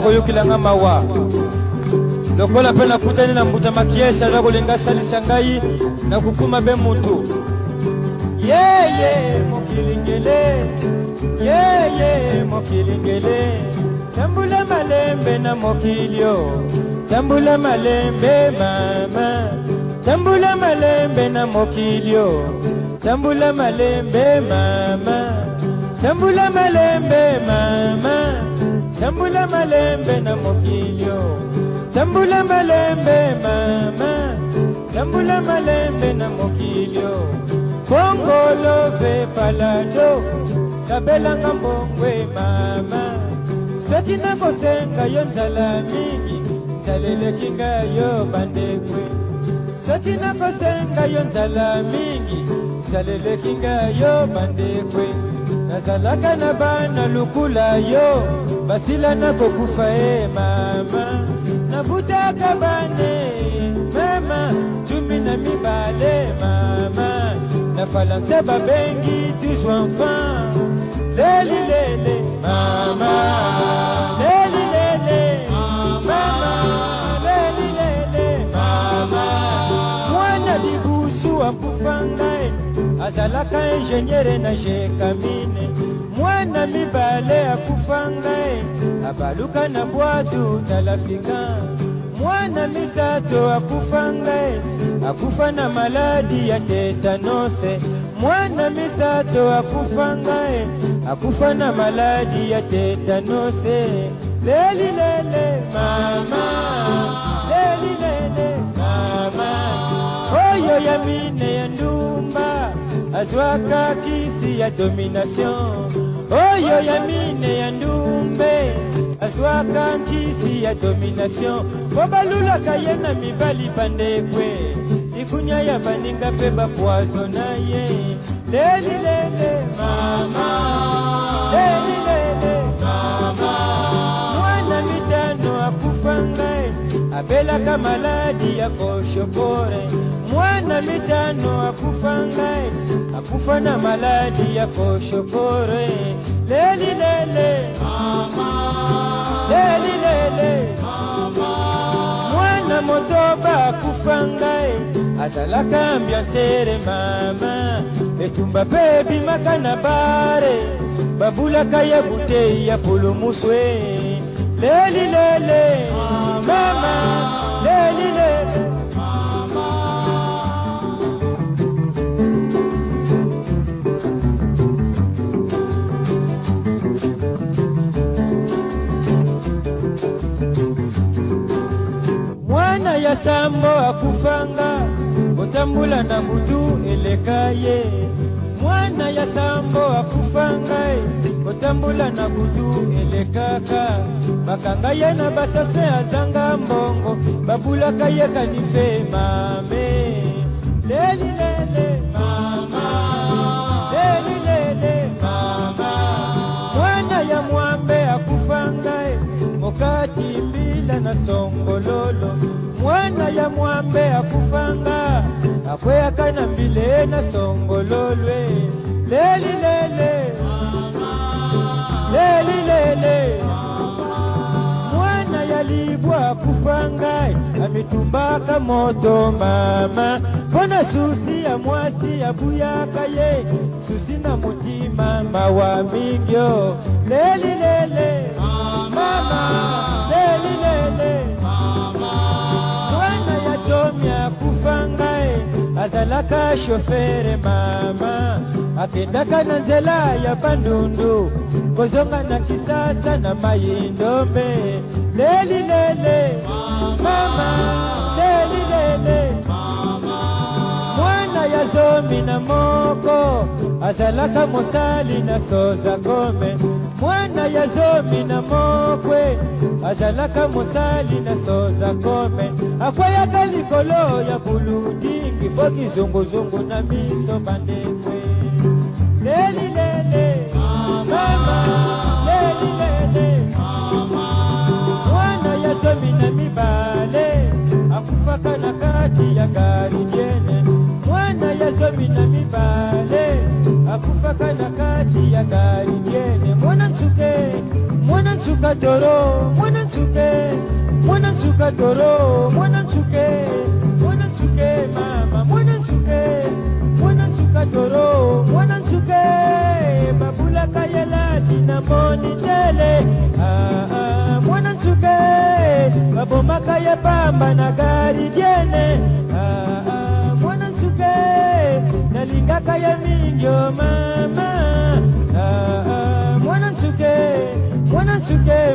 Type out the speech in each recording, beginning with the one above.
koyukilanga mawa lokola pena kutani na mbuta makiesha za kulingasa lisangai na kukuma be mutu yeye mokilingele yeye mokilingele tambula malembe na mokilio tambula malembe mama tambula malembe na mokilio tambula malembe mama tambula malembe mama tambula malembe na mokilio tambula malembe mama tambula malembe na mokilio Kongolo ve palado tabela ngambongwe mama Sakina kosenga yonzala mingi Zalele kinga yo bandekwe Sakina kosenga yonzala mingi Zalele kinga yo bandekwe Nazalaka na bana lukula yo Basila na kokufa mama Nabuta kabane mama Tumi na mibale mama Na falanse babengi tous enfants Leli lele mama Leli lele mama Leli lele mama Mwana libusu akufangae Azalaka engineere na jekamine Mwana mibale akufangae Abaluka na bwatu talafika Mwana misato akufangae Akufa na maladi ya tetanose Mwana misato akufangae Akufa na maladi ya tetanose Leli lele mama Leli lele mama Oyo ya mine ya ndumba Azwaka kisi ya domination Oyo ya mine ya ndumbe Azwaka kisi ya domination Kobalula kayena mibali pandekwe Ikunya ya baninga peba poisona ye Leli lele mama Leli lele mama Mwana mitano akufangae Abela kamaladi ya koshokore Mwana mitano akufangae Akufa na maladi ya koshokore Leli lele mama Leli lele mama Mwana motoba akufangae Azalaka ambiansere mama Etumba pebi makana bare Babula kaya bute ya pulumuswe Leli lele mama Leli lele mama Mwana ya sambo akufanga Kotambula na mutu elekaye Mwana ya sambo akufangae Kotambula na mutu elekaka Bakanga ye na basase azanga mbongo Babula kaye kanife mame Leli lele mama Leli lele mama Mwana ya mwambe akufangae Mokati mbila na songololo Mwana ya mwambe akufanga Akwea kana mbile na songololwe Leli lele Leli lele Mwana ya libwa akufanga Amitumbaka moto mama Kona susi ya mwasi ya buyaka ye Susi na mutima mawa mingyo Leli lele mama Leli lele Chomya kufangae Azalaka shofere mama Akendaka na nzela ya bandundu Kozonga na kisasa na mayindombe Leli lele mama Leli lele Mwana ya zomi na moko Azalaka mosali na soza gome Mwana ya zomi na mokwe Azalaka mosali na soza gome Akwaya kalikolo ya buludingi Boki zungu zungu na miso bandekwe Leli lele mama Leli lele Mwana ya zomi na mibale Akufaka na kati ya gari jene Mwana ya zomi na mibale Akufaka na kati ya gari jene Mwana nsuke Mwana nsuka toro Mwana nsuka nchuka toro, mwana nchuke mama, mwana nchuka toro, mwana nchuke, babula kayela dinamoni tele, mwana nchuke, baboma kaya pamba na gari diene, mwana nchuke, nalinga kaya minjo mama, mwana nchuke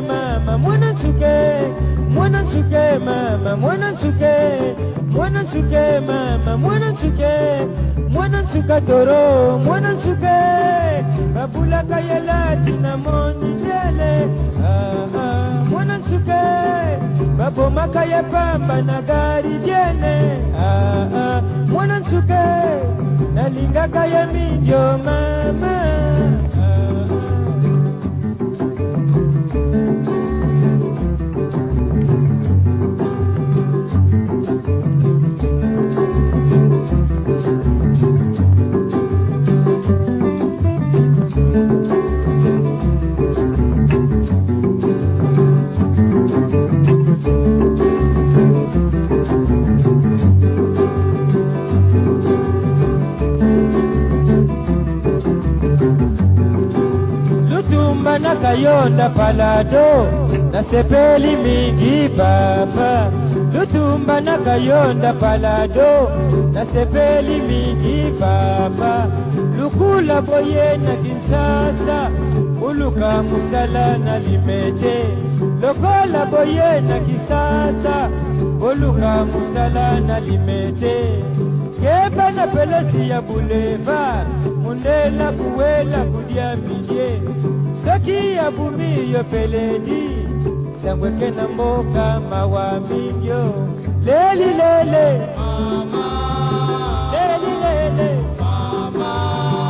mama, mwana nchuke mama, mwana nchuke mama, mwana nchuka toro, mwana nchuke, babula kayela dinamoni tele, mwana nchuke, baboma kaya pamba na gari diene, mwana nchuke, nalinga kaya minjo mama. Lutumba na kayonda palado, na sepeli mingi papa. Lutumba na kayonda palado, na sepeli mingi papa. Lukula boye na Kinshasa, uluka musala na Limete. Lokola boye na Kisasa, uluka musala na Limete. Keba na pelesi ya Boulevard, mundela kuwela kudia midye. Saki ya bumi yo peledi, sangweke na mboka mawa mingyo. Leli lele mama, leli lele mama.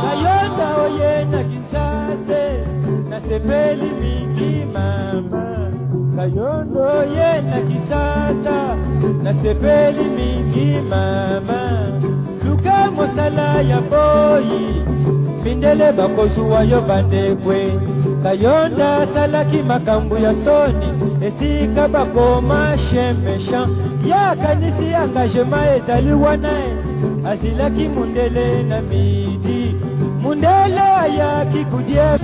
Kayonda oye na Kinshasa, na sepeli mingi mama. Kayonda oye na Kinshasa, na sepeli mingi mama. Luka mosala ya boyi, mindele bakosuwa yo bandekwe. Kayonda salaki makambu ya soni, esika bakoma shemesha. Ya kanisi engagement ezali wanae, asilaki mundele na midi. Mundele ayaki kudia.